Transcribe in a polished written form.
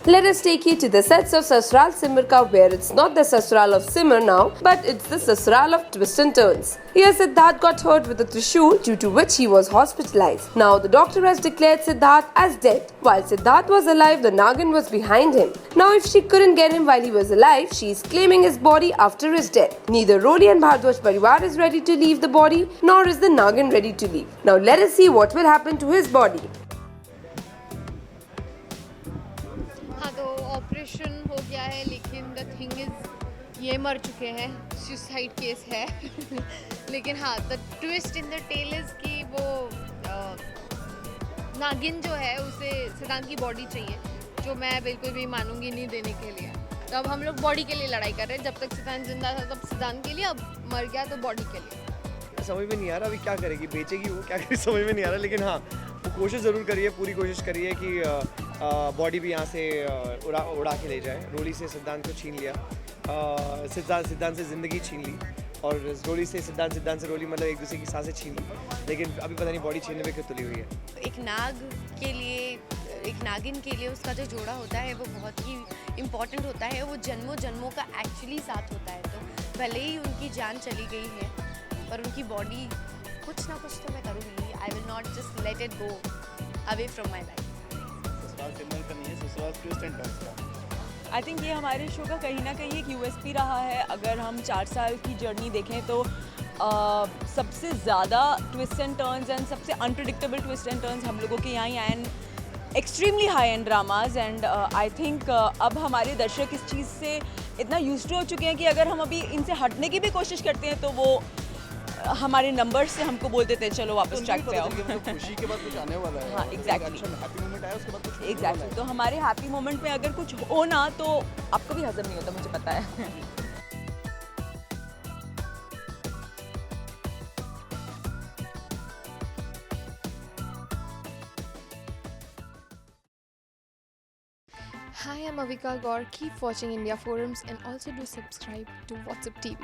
Let us take you to the sets of Sasral Simar Ka, where it's not the Sasral of Simar now, but it's the Sasral of twists and turns. Here Siddharth got hurt with a trishul, due to which he was hospitalized. Now the doctor has declared Siddharth as dead. While Siddharth was alive, the Nagin was behind him. Now if she couldn't get him while he was alive, she is claiming his body after his death. Neither Roli and Bhardwaj Parivar is ready to leave the body, nor is the Nagin ready to leave. Now let us see what will happen to his body. हाँ, तो operation हो गया है, लेकिन the thing is ये मर चुके हैं, सुसाइड केस है। लेकिन हाँ, the twist in the tale is कि वो नागिन जो है उसे सिद्धांत की बॉडी चाहिए, जो मैं बिल्कुल भी मानूंगी नहीं देने के लिए। तो अब हम लोग बॉडी के लिए लड़ाई कर रहे हैं। जब तक सिद्धांत जिंदा था तब सिद्धांत के लिए, अब मर गया तो बॉडी के लिए। समझ में नहीं आ रहा अभी क्या करेगी, बेचेगी वो क्या करेगी समझ में नहीं आ रहा। लेकिन हाँ, वो कोशिश ज़रूर करिए, पूरी कोशिश करिए कि बॉडी भी यहाँ से उड़ा के ले जाए। रोली से सिद्धांत को छीन लिया, सिद्धांत से ज़िंदगी छीन ली, और रोली से सिद्धांत से रोली, मतलब एक दूसरे की सांसें छीन ली। लेकिन अभी पता नहीं बॉडी छीनने में क्यों तुली हुई है। एक नाग के लिए, एक नागिन के लिए उसका जो जोड़ा होता है वो बहुत ही इम्पॉर्टेंट होता है। वो जन्मों जन्मों का एक्चुअली साथ होता है। तो भले ही उनकी जान चली गई है, पर उनकी बॉडी कुछ ना कुछ तो मैं करूँगी। I will not just let it go away from my life. I think ये हमारे शो का कहीं ना कहीं एक यूएसपी रहा है। अगर हम 4 साल की जर्नी देखें तो सबसे ज़्यादा ट्विस्ट एंड टर्न्स एंड सबसे अनप्रिडिक्टेबल ट्विस्ट एंड टर्न्स हम लोगों के यहाँ ही आए, and extremely high and dramas. And I think अब हमारे दर्शक इस चीज़ से इतना यूज्ड हो चुके हैं कि अगर हम अभी इनसे हटने की भी कोशिश करते हैं तो वो हमारे नंबर्स से हमको बोल देते हैं चलो वापस ट्रैक पे आओ। खुशी के बाद कुछ आने वाला है। हाँ, एग्जैक्टली। हैप्पी मोमेंट आया उसके बाद कुछ एग्जैक्टली। तो हमारे हैप्पी मोमेंट में अगर कुछ हो ना तो आपको भी हजम नहीं होता, मुझे पता है। Hi, I'm Avika Gaur. Keep watching India Forums and also do subscribe to WhatsApp TV.